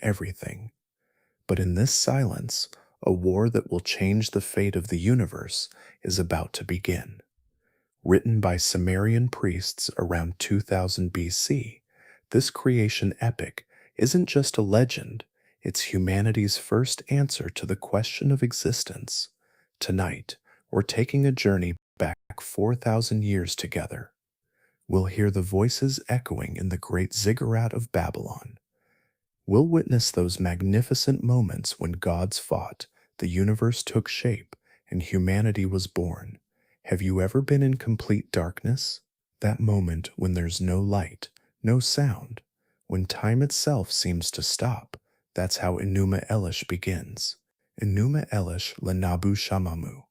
everything. But in this silence, a war that will change the fate of the universe is about to begin. Written by Sumerian priests around 2000 BC, this creation epic isn't just a legend, it's humanity's first answer to the question of existence. Tonight, we're taking a journey back 4,000 years together. We'll hear the voices echoing in the great ziggurat of Babylon. We'll witness those magnificent moments when gods fought, the universe took shape, and humanity was born. Have you ever been in complete darkness? That moment when there's no light, no sound, when time itself seems to stop. That's how Enuma Elish begins. Enuma Elish Lenabu Shamamu.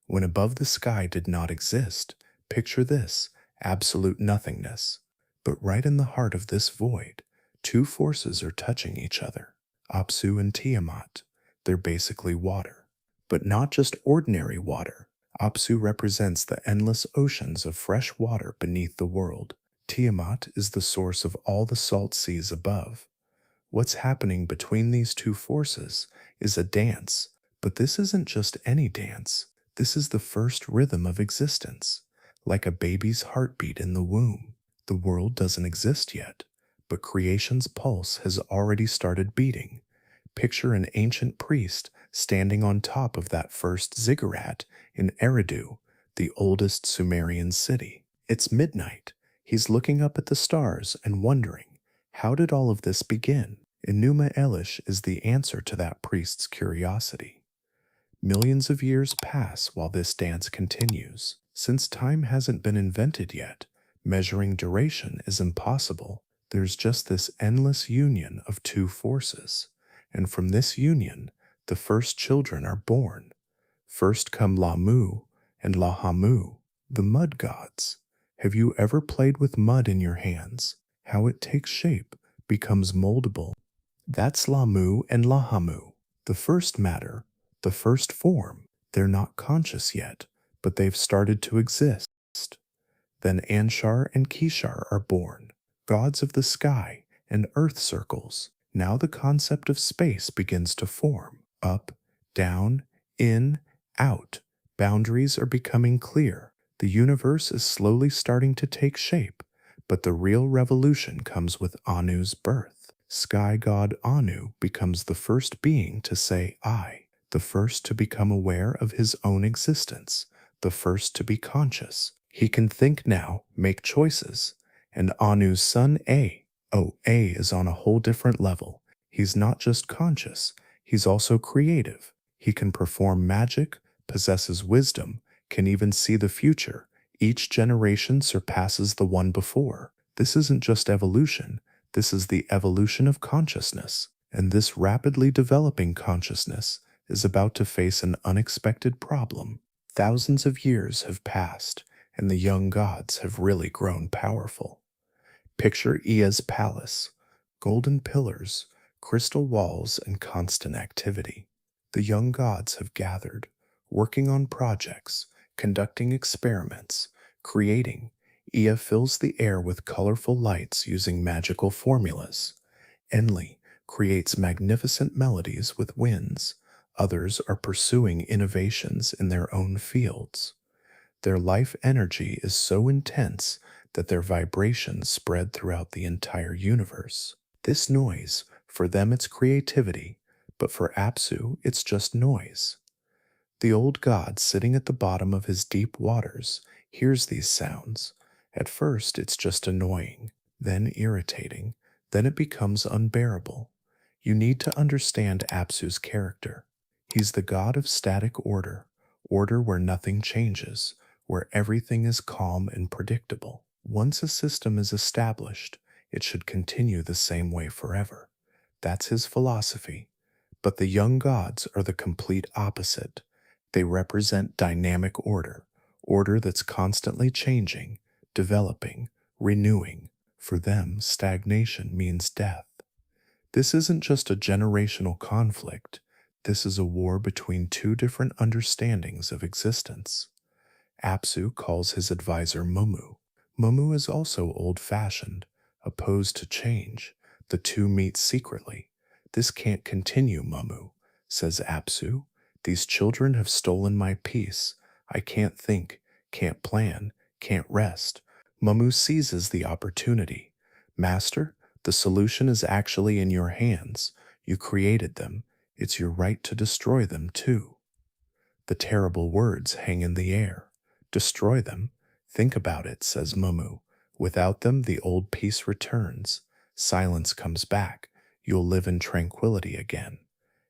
When above the sky did not exist, picture this, absolute nothingness. But right in the heart of this void, two forces are touching each other. Apsu and Tiamat. They're basically water. But not just ordinary water. Apsu represents the endless oceans of fresh water beneath the world. Tiamat is the source of all the salt seas above. What's happening between these two forces is a dance, but this isn't just any dance. This is the first rhythm of existence, like a baby's heartbeat in the womb. The world doesn't exist yet, but creation's pulse has already started beating. Picture an ancient priest standing on top of that first ziggurat in Eridu, the oldest Sumerian city. It's midnight. He's looking up at the stars and wondering, how did all of this begin? Enuma Elish is the answer to that priest's curiosity. Millions of years pass while this dance continues. Since time hasn't been invented yet, measuring duration is impossible. There's just this endless union of two forces. And from this union, the first children are born. First come Lamu and Lahamu, the mud gods. Have you ever played with mud in your hands? How it takes shape, becomes moldable. That's Lamu and Lahamu, the first matter, the first form. They're not conscious yet, but they've started to exist. Then Anshar and Kishar are born, gods of the sky and earth circles. Now the concept of space begins to form. Up, down, in, out. Boundaries are becoming clear. The universe is slowly starting to take shape, but the real revolution comes with Anu's birth. Sky god Anu becomes the first being to say I, the first to become aware of his own existence, the first to be conscious. He can think now, make choices. And Anu's son A is on a whole different level. He's not just conscious, he's also creative. He can perform magic, possesses wisdom, can even see the future. Each generation surpasses the one before. This isn't just evolution, this is the evolution of consciousness. And this rapidly developing consciousness is about to face an unexpected problem. Thousands of years have passed, and the young gods have really grown powerful. Picture Ea's palace, golden pillars, crystal walls, and constant activity. The young gods have gathered, working on projects, conducting experiments, creating. Ea fills the air with colorful lights using magical formulas. Enli creates magnificent melodies with winds. Others are pursuing innovations in their own fields. Their life energy is so intense that their vibrations spread throughout the entire universe. This noise, for them it's creativity, but for Apsu it's just noise. The old god sitting at the bottom of his deep waters hears these sounds. At first it's just annoying, then irritating, then it becomes unbearable. You need to understand Apsu's character. He's the god of static order, order where nothing changes, where everything is calm and predictable. Once a system is established, it should continue the same way forever. That's his philosophy. But the young gods are the complete opposite. They represent dynamic order, order that's constantly changing, developing, renewing. For them, stagnation means death. This isn't just a generational conflict. This is a war between two different understandings of existence. Apsu calls his advisor Mumu. Mumu is also old-fashioned, opposed to change. The two meet secretly. "This can't continue, Mamu," says Apsu. "These children have stolen my peace. I can't think, can't plan, can't rest." Mamu seizes the opportunity. "Master, the solution is actually in your hands. You created them. It's your right to destroy them, too." The terrible words hang in the air. "Destroy them? Think about it," says Mumu. "Without them, the old peace returns. Silence comes back. You'll live in tranquility again."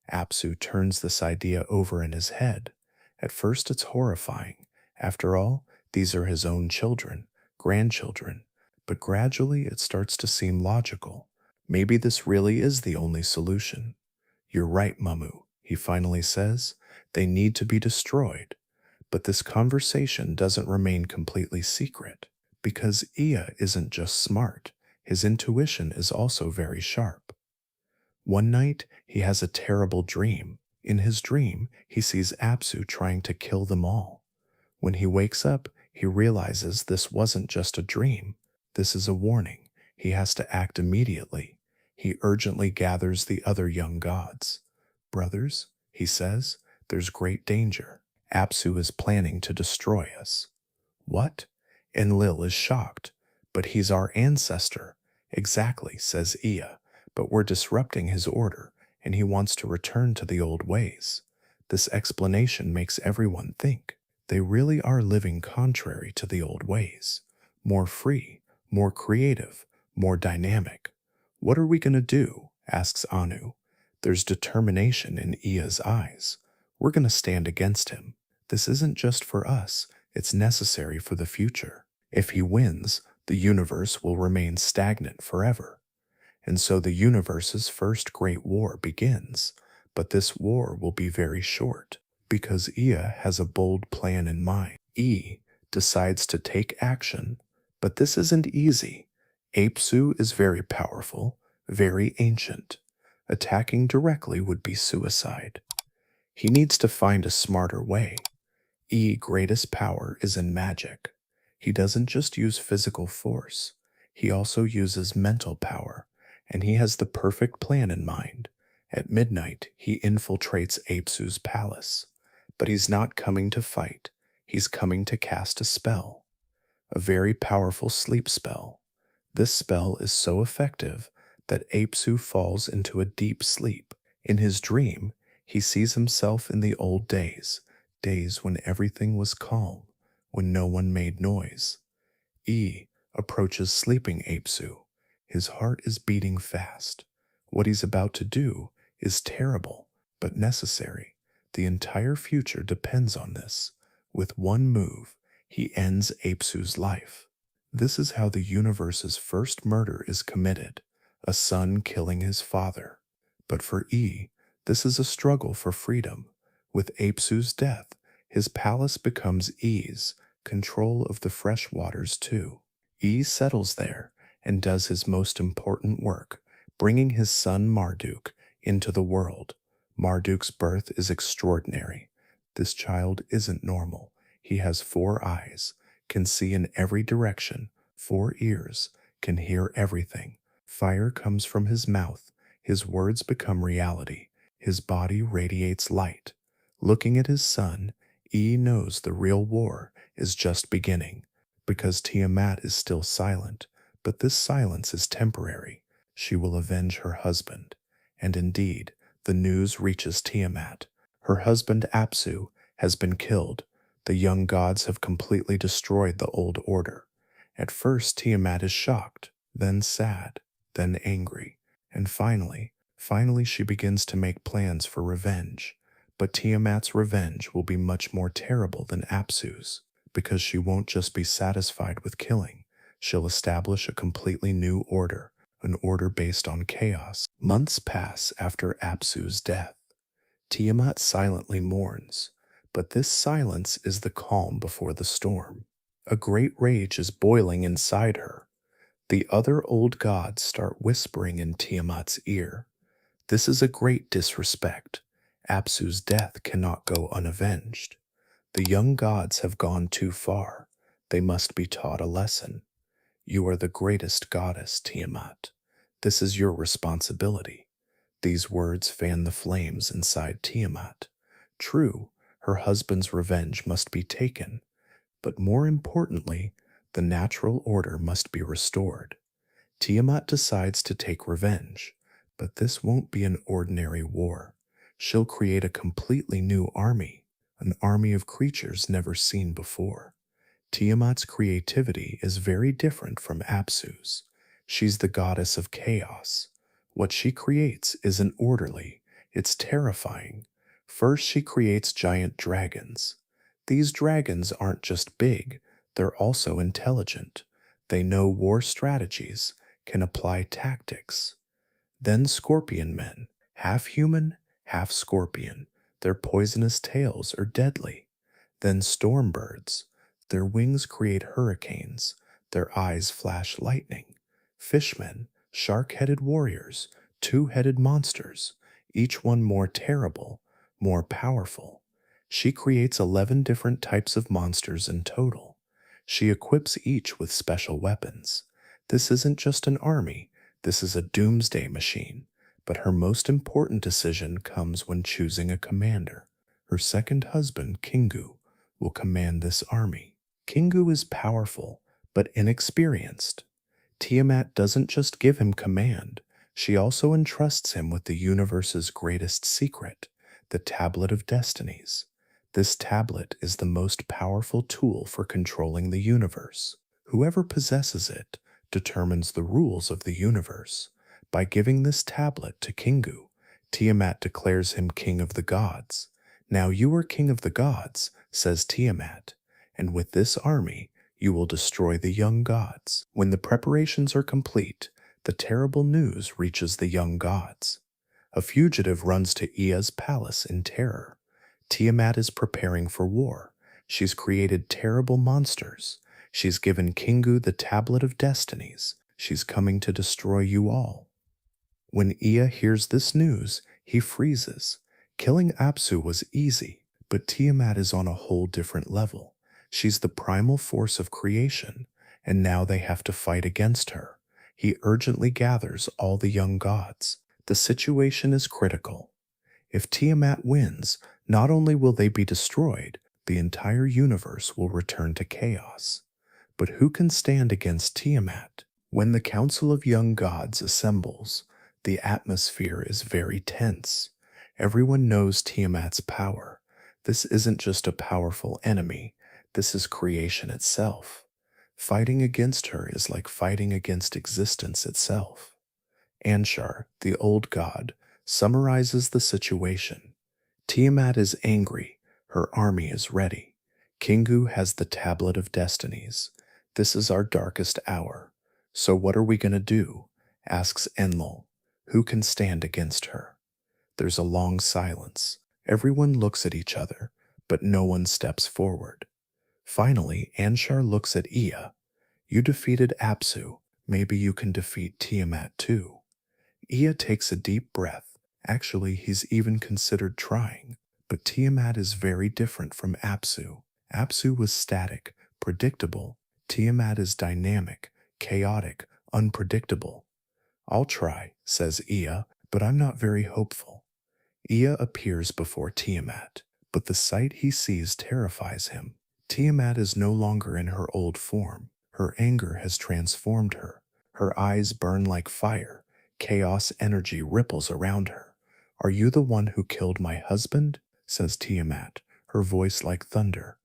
Apsu turns this idea over in his head. At first, it's horrifying. After all, these are his own children, grandchildren. But gradually, it starts to seem logical. Maybe this really is the only solution. "You're right, Mamu," he finally says. "They need to be destroyed." But this conversation doesn't remain completely secret, because Ea isn't just smart, his intuition is also very sharp. One night, he has a terrible dream. In his dream, he sees Apsu trying to kill them all. When he wakes up, he realizes this wasn't just a dream. This is a warning. He has to act immediately. He urgently gathers the other young gods. "Brothers," he says, "there's great danger. Apsu is planning to destroy us." "What?" Enlil is shocked. "But he's our ancestor." "Exactly," says Ea, "but we're disrupting his order, and he wants to return to the old ways." This explanation makes everyone think. They really are living contrary to the old ways. More free, more creative, more dynamic. "What are we going to do?" asks Anu. There's determination in Ea's eyes. "We're going to stand against him. This isn't just for us, it's necessary for the future. If he wins, the universe will remain stagnant forever." And so the universe's first great war begins. But this war will be very short, because Ea has a bold plan in mind. E decides to take action, but this isn't easy. Apsu is very powerful, very ancient. Attacking directly would be suicide. He needs to find a smarter way. E's greatest power is in magic. He doesn't just use physical force, he also uses mental power, and he has the perfect plan in mind. At midnight, he infiltrates Apsu's palace. But he's not coming to fight, he's coming to cast a spell. A very powerful sleep spell. This spell is so effective that Apsu falls into a deep sleep. In his dream, he sees himself in the old days, days when everything was calm, when no one made noise. E approaches sleeping Apsu. His heart is beating fast. What he's about to do is terrible, but necessary. The entire future depends on this. With one move, he ends Apsu's life. This is how the universe's first murder is committed, a son killing his father. But for E, this is a struggle for freedom. With Apsu's death, his palace becomes E's, control of the fresh waters too. E settles there and does his most important work, bringing his son Marduk into the world. Marduk's birth is extraordinary. This child isn't normal. He has 4 eyes, can see in every direction, 4 ears, can hear everything. Fire comes from his mouth. His words become reality. His body radiates light. Looking at his son, E knows the real war is just beginning, because Tiamat is still silent, but this silence is temporary. She will avenge her husband. And indeed, the news reaches Tiamat. Her husband Apsu has been killed. The young gods have completely destroyed the old order. At first, Tiamat is shocked, then sad, then angry, and finally she begins to make plans for revenge. But Tiamat's revenge will be much more terrible than Apsu's, because she won't just be satisfied with killing. She'll establish a completely new order, an order based on chaos. Months pass after Apsu's death. Tiamat silently mourns, but this silence is the calm before the storm. A great rage is boiling inside her. The other old gods start whispering in Tiamat's ear. This is a great disrespect. Apsu's death cannot go unavenged. The young gods have gone too far. They must be taught a lesson. You are the greatest goddess, Tiamat. This is your responsibility. These words fan the flames inside Tiamat. True, her husband's revenge must be taken, but more importantly, the natural order must be restored. Tiamat decides to take revenge, but this won't be an ordinary war. She'll create a completely new army, an army of creatures never seen before. Tiamat's creativity is very different from Apsu's. She's the goddess of chaos. What she creates isn't orderly, it's terrifying. First, she creates giant dragons. These dragons aren't just big, they're also intelligent. They know war strategies, can apply tactics. Then scorpion men, half human, half scorpion. Their poisonous tails are deadly. Then storm birds. Their wings create hurricanes. Their eyes flash lightning. Fishmen, shark-headed warriors, two-headed monsters, each one more terrible, more powerful. She creates 11 different types of monsters in total. She equips each with special weapons. This isn't just an army, this is a doomsday machine. But her most important decision comes when choosing a commander. Her second husband, Kingu, will command this army. Kingu is powerful, but inexperienced. Tiamat doesn't just give him command, she also entrusts him with the universe's greatest secret, the Tablet of Destinies. This tablet is the most powerful tool for controlling the universe. Whoever possesses it determines the rules of the universe. By giving this tablet to Kingu, Tiamat declares him king of the gods. Now you are king of the gods, says Tiamat, and with this army you will destroy the young gods. When the preparations are complete, the terrible news reaches the young gods. A fugitive runs to Ea's palace in terror. Tiamat is preparing for war. She's created terrible monsters. She's given Kingu the Tablet of Destinies. She's coming to destroy you all. When Ea hears this news, he freezes. Killing Apsu was easy, but Tiamat is on a whole different level. She's the primal force of creation, and now they have to fight against her. He urgently gathers all the young gods. The situation is critical. If Tiamat wins, not only will they be destroyed, the entire universe will return to chaos. But who can stand against Tiamat? When the Council of Young Gods assembles, the atmosphere is very tense. Everyone knows Tiamat's power. This isn't just a powerful enemy, this is creation itself. Fighting against her is like fighting against existence itself. Anshar, the old god, summarizes the situation. Tiamat is angry, her army is ready. Kingu has the Tablet of Destinies. This is our darkest hour. So what are we going to do? Asks Enlil. Who can stand against her? There's a long silence. Everyone looks at each other, but no one steps forward. Finally, Anshar looks at Ea. You defeated Apsu. Maybe you can defeat Tiamat too. Ea takes a deep breath. Actually, he's even considered trying. But Tiamat is very different from Apsu. Apsu was static, predictable. Tiamat is dynamic, chaotic, unpredictable. I'll try, says Ea, but I'm not very hopeful. Ea appears before Tiamat, but the sight he sees terrifies him. Tiamat is no longer in her old form. Her anger has transformed her. Her eyes burn like fire. Chaos energy ripples around her. Are you the one who killed my husband? Says Tiamat, her voice like thunder.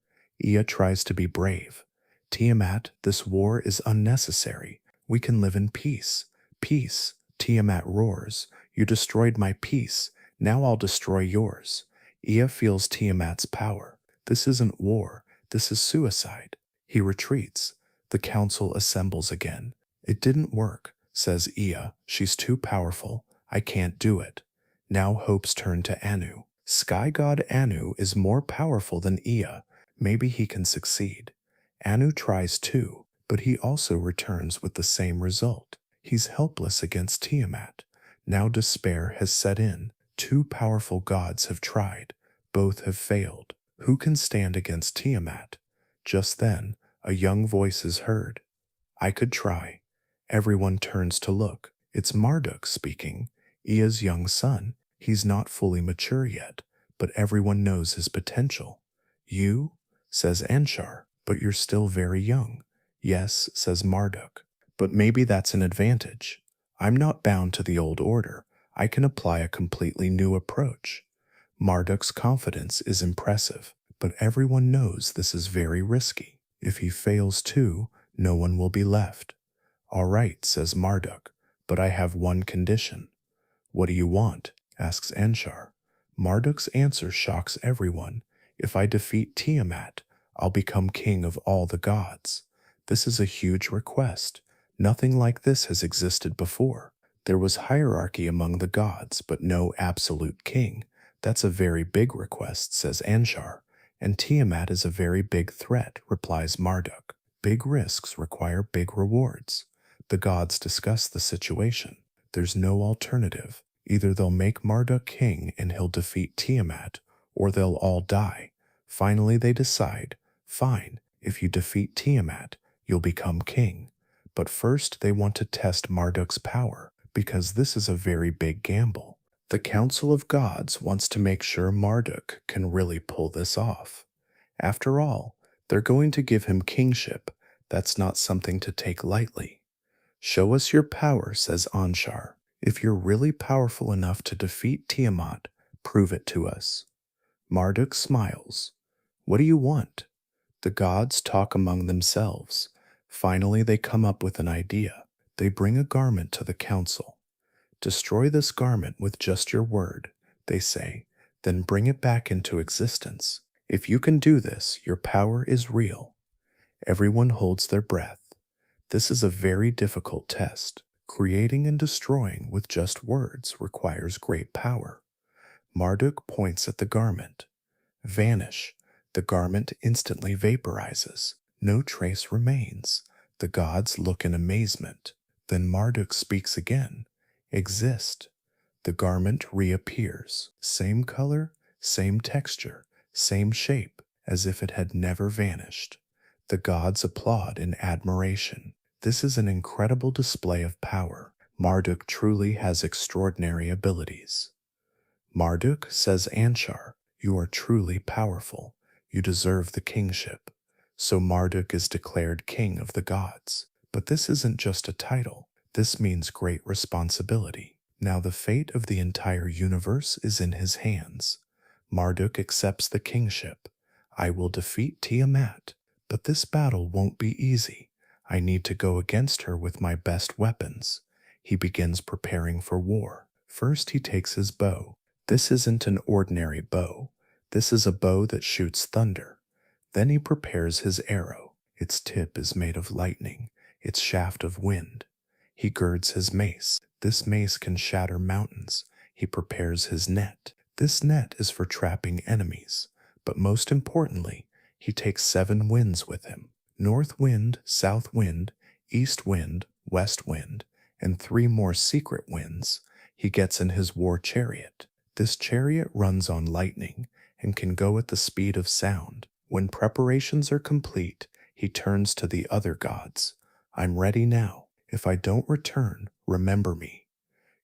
Ea tries to be brave. Tiamat, this war is unnecessary. We can live in peace. Peace, Tiamat roars. You destroyed my peace. Now I'll destroy yours. Ea feels Tiamat's power. This isn't war. This is suicide. He retreats. The council assembles again. It didn't work, says Ea. She's too powerful. I can't do it. Now hopes turn to Anu. Sky god Anu is more powerful than Ea. Maybe he can succeed. Anu tries too, but he also returns with the same result. He's helpless against Tiamat. Now despair has set in. Two powerful gods have tried. Both have failed. Who can stand against Tiamat? Just then, a young voice is heard. I could try. Everyone turns to look. It's Marduk speaking. Ea's young son. He's not fully mature yet, but everyone knows his potential. You, says Anshar, but you're still very young. Yes, says Marduk, but maybe that's an advantage. I'm not bound to the old order. I can apply a completely new approach. Marduk's confidence is impressive, but everyone knows this is very risky. If he fails too, no one will be left. All right, says Marduk, but I have one condition. What do you want? Asks Anshar. Marduk's answer shocks everyone. If I defeat Tiamat, I'll become king of all the gods. This is a huge request. Nothing like this has existed before. There was hierarchy among the gods, but no absolute king. That's a very big request, says Anshar. And Tiamat is a very big threat, replies Marduk. Big risks require big rewards. The gods discuss the situation. There's no alternative. Either they'll make Marduk king and he'll defeat Tiamat, or they'll all die. Finally, they decide, fine, if you defeat Tiamat, you'll become king. But first, they want to test Marduk's power, because this is a very big gamble. The Council of Gods wants to make sure Marduk can really pull this off. After all, they're going to give him kingship. That's not something to take lightly. Show us your power, says Anshar. If you're really powerful enough to defeat Tiamat, prove it to us. Marduk smiles. What do you want? The gods talk among themselves. Finally, they come up with an idea. They bring a garment to the council. Destroy this garment with just your word, they say, then bring it back into existence. If you can do this, your power is real. Everyone holds their breath. This is a very difficult test. Creating and destroying with just words requires great power. Marduk points at the garment. Vanish. The garment instantly vaporizes. No trace remains. The gods look in amazement. Then Marduk speaks again. Exist. The garment reappears. Same color, same texture, same shape, as if it had never vanished. The gods applaud in admiration. This is an incredible display of power. Marduk truly has extraordinary abilities. Marduk, says Anshar, you are truly powerful. You deserve the kingship. So Marduk is declared king of the gods. But this isn't just a title. This means great responsibility. Now the fate of the entire universe is in his hands. Marduk accepts the kingship. I will defeat Tiamat, but this battle won't be easy. I need to go against her with my best weapons. He begins preparing for war. First, he takes his bow. This isn't an ordinary bow. This is a bow that shoots thunder. Then he prepares his arrow. Its tip is made of lightning, its shaft of wind. He girds his mace. This mace can shatter mountains. He prepares his net. This net is for trapping enemies. But most importantly, he takes 7 winds with him. North wind, south wind, east wind, west wind, and 3 more secret winds. He gets in his war chariot. This chariot runs on lightning and can go at the speed of sound. When preparations are complete, he turns to the other gods. I'm ready now. If I don't return, remember me.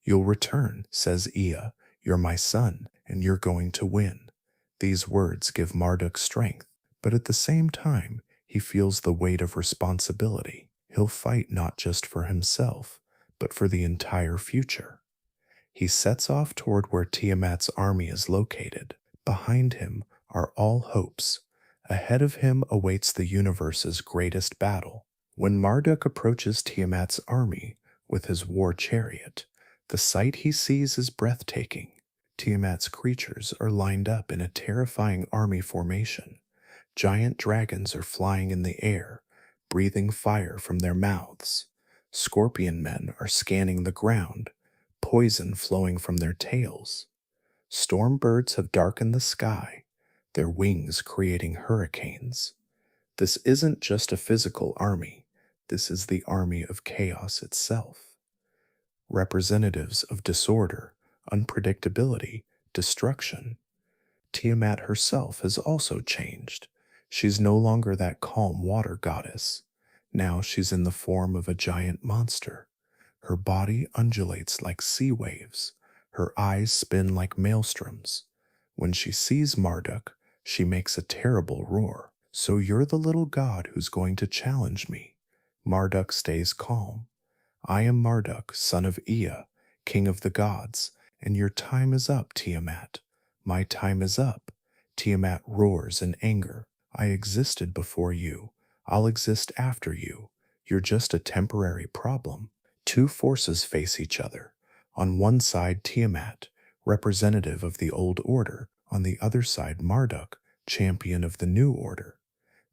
You'll return, says Ea. You're my son, and you're going to win. These words give Marduk strength, but at the same time, he feels the weight of responsibility. He'll fight not just for himself, but for the entire future. He sets off toward where Tiamat's army is located. Behind him are all hopes. Ahead of him awaits the universe's greatest battle. When Marduk approaches Tiamat's army with his war chariot, the sight he sees is breathtaking. Tiamat's creatures are lined up in a terrifying army formation. Giant dragons are flying in the air, breathing fire from their mouths. Scorpion men are scanning the ground, poison flowing from their tails. Storm birds have darkened the sky, their wings creating hurricanes. This isn't just a physical army. This is the army of chaos itself. Representatives of disorder, unpredictability, destruction. Tiamat herself has also changed. She's no longer that calm water goddess. Now she's in the form of a giant monster. Her body undulates like sea waves. Her eyes spin like maelstroms. When she sees Marduk, she makes a terrible roar. So you're the little god who's going to challenge me. Marduk stays calm. I am Marduk, son of Ea, king of the gods, and your time is up, Tiamat. My time is up. Tiamat roars in anger. I existed before you. I'll exist after you. You're just a temporary problem. Two forces face each other. On one side, Tiamat, representative of the old order. On the other side, Marduk, champion of the new order.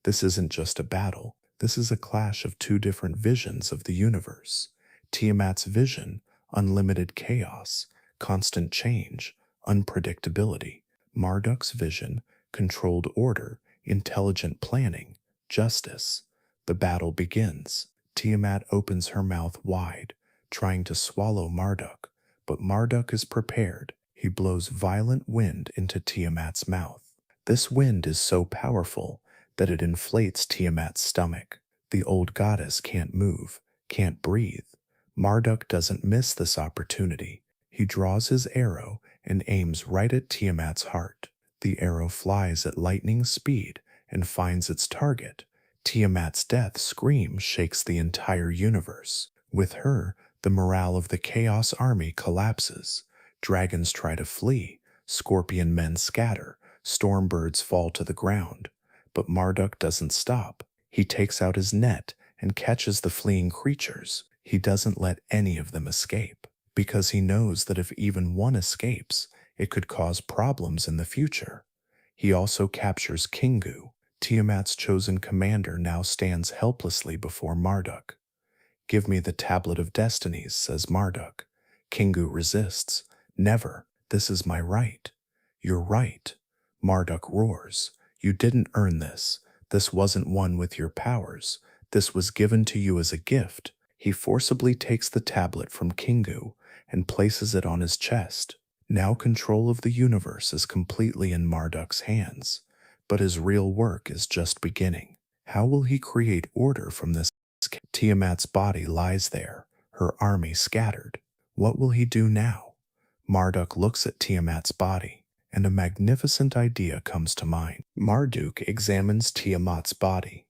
This isn't just a battle. This is a clash of two different visions of the universe. Tiamat's vision, unlimited chaos, constant change, unpredictability. Marduk's vision, controlled order, intelligent planning, justice. The battle begins. Tiamat opens her mouth wide, trying to swallow Marduk, but Marduk is prepared. He blows violent wind into Tiamat's mouth. This wind is so powerful that it inflates Tiamat's stomach. The old goddess can't move, can't breathe. Marduk doesn't miss this opportunity. He draws his arrow and aims right at Tiamat's heart. The arrow flies at lightning speed and finds its target. Tiamat's death scream shakes the entire universe. With her, the morale of the Chaos Army collapses. Dragons try to flee, scorpion men scatter, storm birds fall to the ground. But Marduk doesn't stop. He takes out his net and catches the fleeing creatures. He doesn't let any of them escape, because he knows that if even one escapes, it could cause problems in the future. He also captures Kingu. Tiamat's chosen commander now stands helplessly before Marduk. "Give me the Tablet of Destinies," says Marduk. Kingu resists. "Never. This is my right." "You're right." Marduk roars. "You didn't earn this. This wasn't won with your powers. This was given to you as a gift." He forcibly takes the tablet from Kingu and places it on his chest. Now control of the universe is completely in Marduk's hands, but his real work is just beginning. How will he create order from this? Tiamat's body lies there, her army scattered. What will he do now? Marduk looks at Tiamat's body, and a magnificent idea comes to mind. Marduk examines Tiamat's body.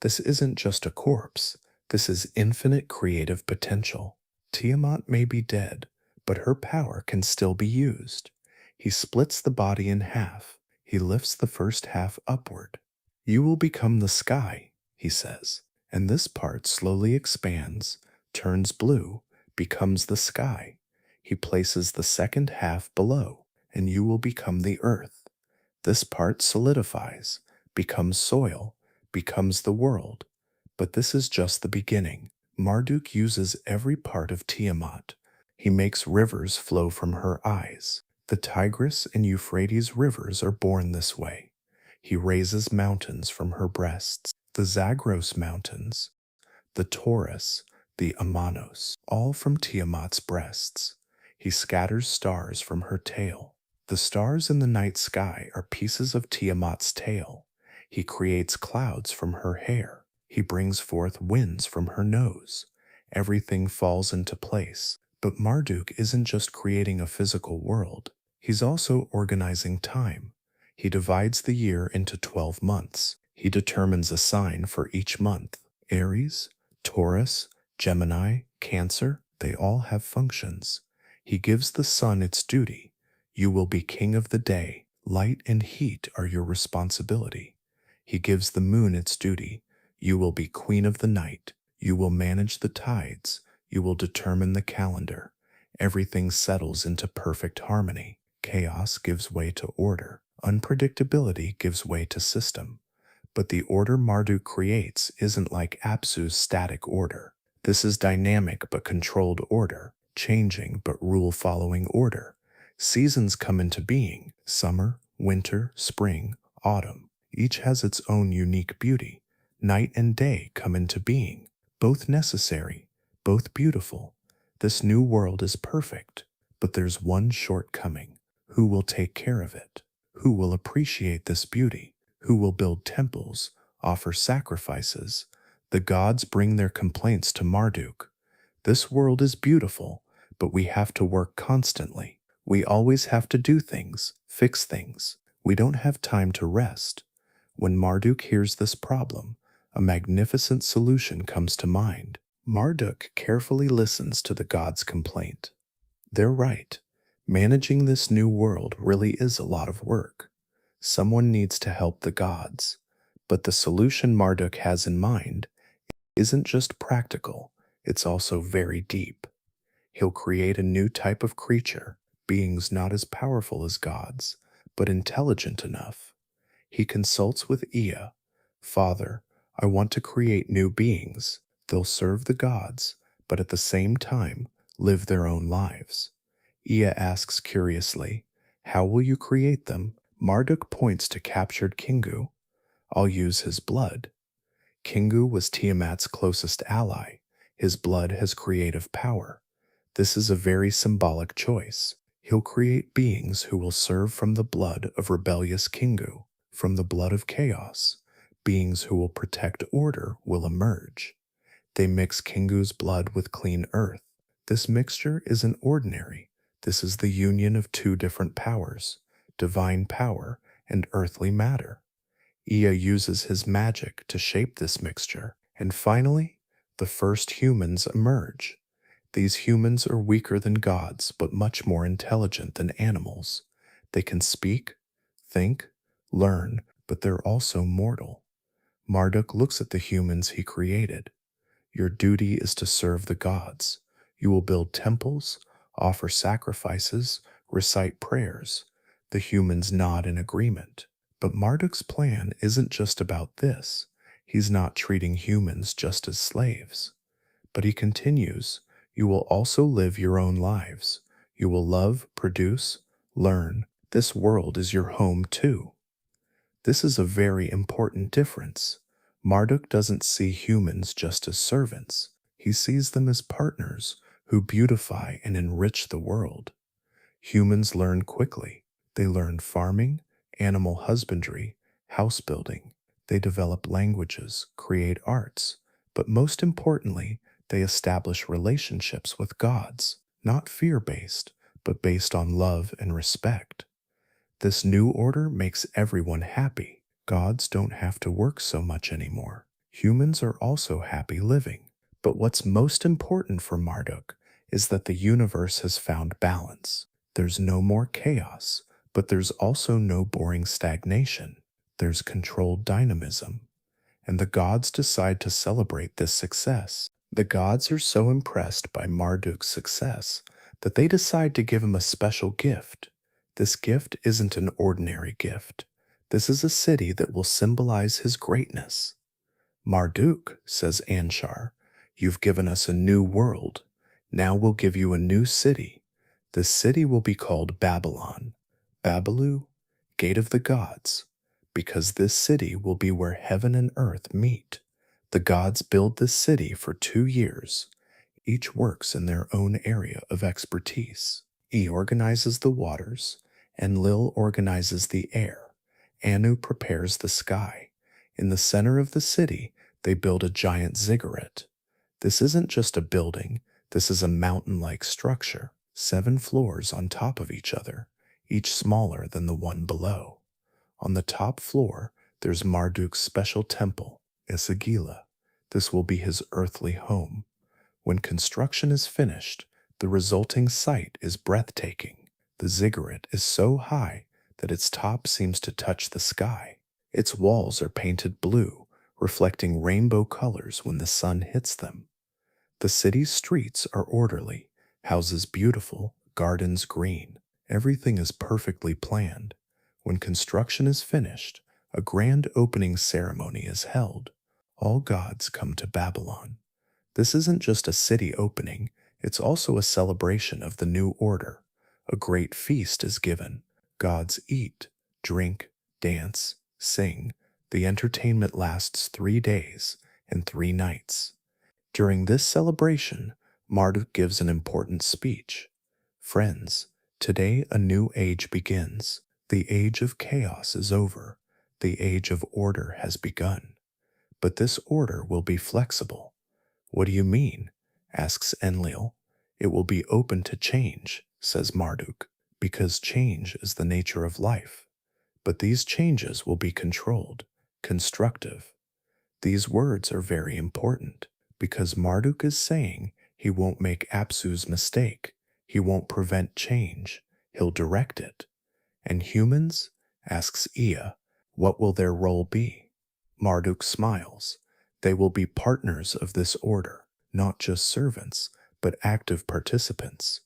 This isn't just a corpse. This is infinite creative potential. Tiamat may be dead, but her power can still be used. He splits the body in half. He lifts the first half upward. "You will become the sky," he says, and this part slowly expands, turns blue, becomes the sky. He places the second half below, and you will become the earth. This part solidifies, becomes soil, becomes the world. But this is just the beginning. Marduk uses every part of Tiamat. He makes rivers flow from her eyes. The Tigris and Euphrates rivers are born this way. He raises mountains from her breasts. The Zagros mountains, the Taurus, the Amanos, all from Tiamat's breasts. He scatters stars from her tail. The stars in the night sky are pieces of Tiamat's tail. He creates clouds from her hair. He brings forth winds from her nose. Everything falls into place. But Marduk isn't just creating a physical world. He's also organizing time. He divides the year into 12 months. He determines a sign for each month. Aries, Taurus, Gemini, Cancer, they all have functions. He gives the sun its duty. You will be king of the day. Light and heat are your responsibility. He gives the moon its duty. You will be queen of the night. You will manage the tides. You will determine the calendar. Everything settles into perfect harmony. Chaos gives way to order. Unpredictability gives way to system. But the order Marduk creates isn't like Apsu's static order. This is dynamic but controlled order, changing but rule-following order. Seasons come into being: summer, winter, spring, autumn. Each has its own unique beauty. Night and day come into being, both necessary, both beautiful. This new world is perfect, but there's one shortcoming. Who will take care of it? Who will appreciate this beauty? Who will build temples, offer sacrifices? The gods bring their complaints to Marduk. This world is beautiful, but we have to work constantly. We always have to do things, fix things. We don't have time to rest. When Marduk hears this problem, a magnificent solution comes to mind. Marduk carefully listens to the gods' complaint. They're right. Managing this new world really is a lot of work. Someone needs to help the gods. But the solution Marduk has in mind isn't just practical, it's also very deep. He'll create a new type of creature, beings not as powerful as gods, but intelligent enough. He consults with Ea. Father, I want to create new beings. They'll serve the gods, but at the same time, live their own lives. Ea asks curiously, how will you create them? Marduk points to captured Kingu. I'll use his blood. Kingu was Tiamat's closest ally. His blood has creative power. This is a very symbolic choice. He'll create beings who will serve from the blood of rebellious Kingu, from the blood of chaos. Beings who will protect order will emerge. They mix Kingu's blood with clean earth. This mixture isn't ordinary. This is the union of two different powers, divine power and earthly matter. Ea uses his magic to shape this mixture, and finally, the first humans emerge. These humans are weaker than gods, but much more intelligent than animals. They can speak, think, learn, but they're also mortal. Marduk looks at the humans he created. Your duty is to serve the gods. You will build temples, offer sacrifices, recite prayers. The humans nod in agreement. But Marduk's plan isn't just about this. He's not treating humans just as slaves. But he continues, you will also live your own lives. You will love, produce, learn. This world is your home too. This is a very important difference. Marduk doesn't see humans just as servants. He sees them as partners who beautify and enrich the world. Humans learn quickly. They learn farming, animal husbandry, house building. They develop languages, create arts, but most importantly, they establish relationships with gods, not fear-based, but based on love and respect. This new order makes everyone happy. Gods don't have to work so much anymore. Humans are also happy living. But what's most important for Marduk is that the universe has found balance. There's no more chaos, but there's also no boring stagnation. There's controlled dynamism. And the gods decide to celebrate this success. The gods are so impressed by Marduk's success that they decide to give him a special gift. This gift isn't an ordinary gift. This is a city that will symbolize his greatness. Marduk, says Anshar, you've given us a new world. Now we'll give you a new city. This city will be called Babylon. Babalu, Gate of the Gods, because this city will be where heaven and earth meet. The gods build this city for 2 years. Each works in their own area of expertise. E organizes the waters, Enlil organizes the air. Anu prepares the sky. In the center of the city, they build a giant ziggurat. This isn't just a building, this is a mountain-like structure, 7 floors on top of each other, each smaller than the one below. On the top floor, there's Marduk's special temple, Esagila. This will be his earthly home. When construction is finished, the resulting site is breathtaking. The ziggurat is so high that its top seems to touch the sky. Its walls are painted blue, reflecting rainbow colors when the sun hits them. The city's streets are orderly, houses beautiful, gardens green. Everything is perfectly planned. When construction is finished, a grand opening ceremony is held. All gods come to Babylon. This isn't just a city opening, it's also a celebration of the new order. A great feast is given. Gods eat, drink, dance, sing. The entertainment lasts 3 days and 3 nights. During this celebration, Marduk gives an important speech. Friends, today a new age begins. The age of chaos is over. The age of order has begun. But this order will be flexible. What do you mean? Asks Enlil. It will be open to change, says Marduk. because change is the nature of life. But these changes will be controlled, constructive. These words are very important because Marduk is saying he won't make Apsu's mistake, he won't prevent change, he'll direct it. And humans? Asks Ea, what will their role be? Marduk smiles. They will be partners of this order, not just servants, but active participants.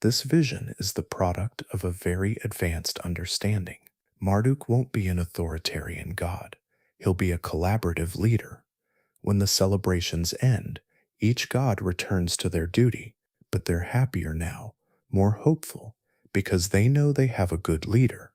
This vision is the product of a very advanced understanding. Marduk won't be an authoritarian god. He'll be a collaborative leader. When the celebrations end, each god returns to their duty, but they're happier now, more hopeful, because they know they have a good leader.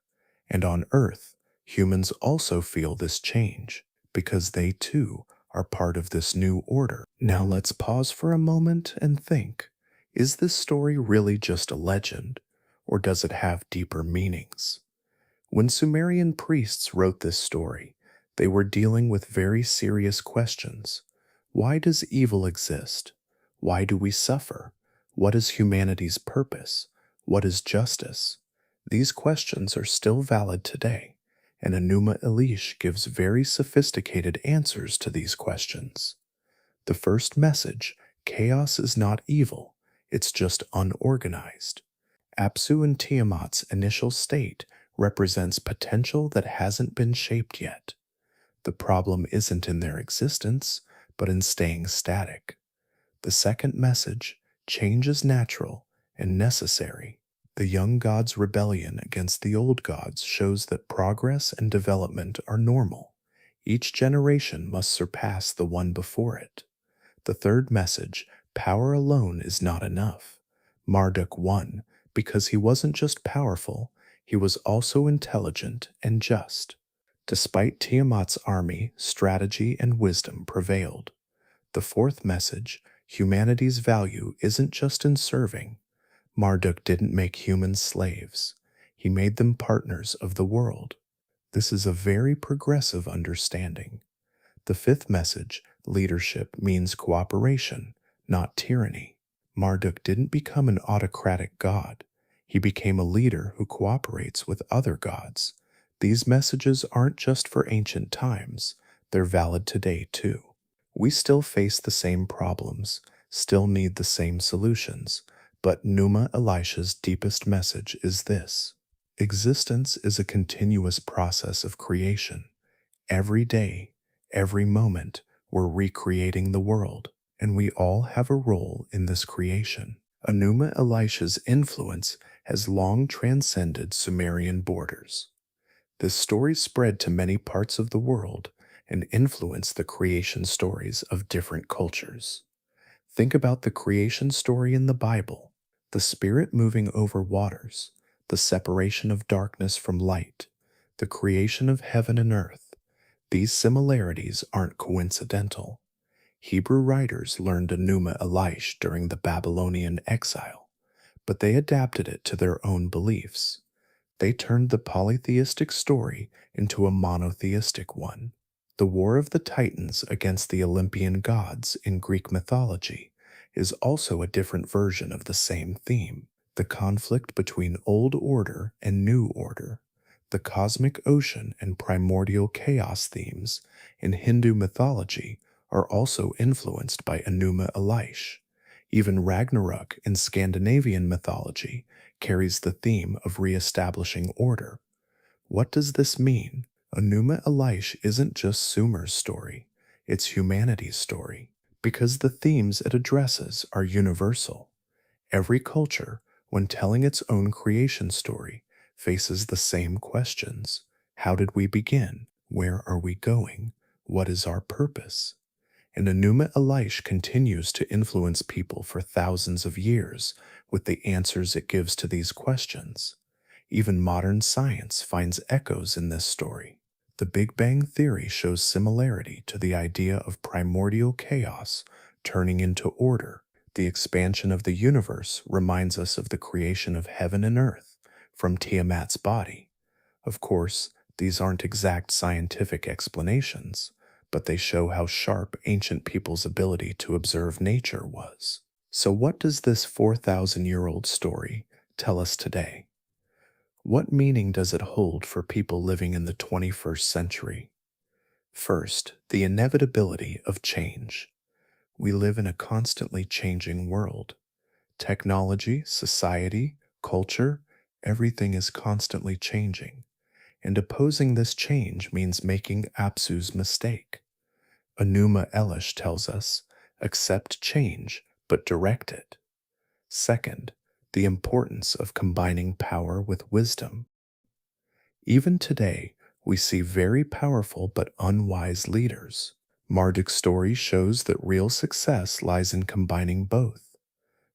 And on Earth, humans also feel this change, because they too are part of this new order. Now let's pause for a moment and think, is this story really just a legend, or does it have deeper meanings? When Sumerian priests wrote this story, they were dealing with very serious questions. Why does evil exist? Why do we suffer? What is humanity's purpose? What is justice? These questions are still valid today, and Enuma Elish gives very sophisticated answers to these questions. The first message, chaos is not evil, it's just unorganized. Apsu and Tiamat's initial state represents potential that hasn't been shaped yet. The problem isn't in their existence, but in staying static. The second message, change is natural and necessary. The young god's rebellion against the old gods shows that progress and development are normal. Each generation must surpass the one before it. The third message, power alone is not enough. Marduk won because he wasn't just powerful, he was also intelligent and just. Despite Tiamat's army, strategy and wisdom prevailed. The fourth message, humanity's value isn't just in serving. Marduk didn't make humans slaves. He made them partners of the world. This is a very progressive understanding. The fifth message, leadership means cooperation, not tyranny. Marduk didn't become an autocratic god. He became a leader who cooperates with other gods. These messages aren't just for ancient times, they're valid today too. We still face the same problems, still need the same solutions, but Enuma Elish's deepest message is this. Existence is a continuous process of creation. Every day, every moment, we're recreating the world, and we all have a role in this creation. Enuma Elish's influence has long transcended Sumerian borders. This story spread to many parts of the world and influenced the creation stories of different cultures. Think about the creation story in the Bible, the Spirit moving over waters, the separation of darkness from light, the creation of heaven and earth. These similarities aren't coincidental. Hebrew writers learned Enuma Elish during the Babylonian exile, but they adapted it to their own beliefs. They turned the polytheistic story into a monotheistic one. The War of the Titans against the Olympian gods in Greek mythology is also a different version of the same theme. The conflict between old order and new order, the cosmic ocean and primordial chaos themes in Hindu mythology are also influenced by Enuma Elish. Even Ragnarok in Scandinavian mythology carries the theme of re-establishing order. What does this mean? Enuma Elish isn't just Sumer's story, it's humanity's story, because the themes it addresses are universal. Every culture, when telling its own creation story, faces the same questions. How did we begin? Where are we going? What is our purpose? And Enuma Elish continues to influence people for thousands of years with the answers it gives to these questions. Even modern science finds echoes in this story. The Big Bang Theory shows similarity to the idea of primordial chaos turning into order. The expansion of the universe reminds us of the creation of heaven and earth from Tiamat's body. Of course, these aren't exact scientific explanations, but they show how sharp ancient people's ability to observe nature was. So what does this 4,000-year-old story tell us today? What meaning does it hold for people living in the 21st century? First, the inevitability of change. We live in a constantly changing world. Technology, society, culture, everything is constantly changing. And opposing this change means making Apsu's mistake. Enuma Elish tells us, accept change, but direct it. Second, the importance of combining power with wisdom. Even today, we see very powerful but unwise leaders. Marduk's story shows that real success lies in combining both.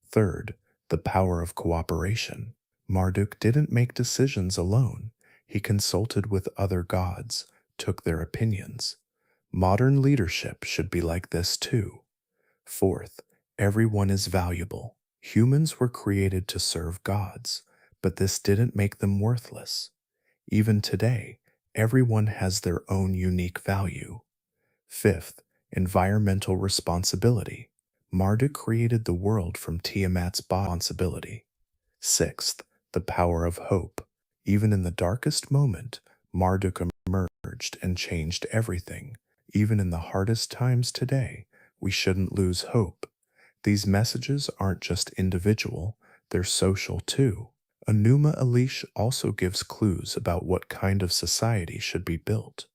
Third, the power of cooperation. Marduk didn't make decisions alone. He consulted with other gods, took their opinions. Modern leadership should be like this too. Fourth, everyone is valuable. Humans were created to serve gods, but this didn't make them worthless. Even today, everyone has their own unique value. Fifth, environmental responsibility. Marduk created the world from Tiamat's responsibility. Sixth, the power of hope. Even in the darkest moment, Marduk emerged and changed everything. Even in the hardest times today, we shouldn't lose hope. These messages aren't just individual, they're social too. Enuma Elish also gives clues about what kind of society should be built.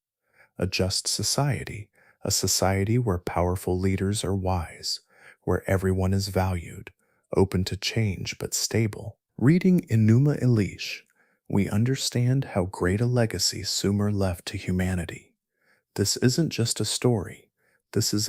A just society, a society where powerful leaders are wise, where everyone is valued, open to change but stable. Reading Enuma Elish, we understand how great a legacy Sumer left to humanity. This isn't just a story, this is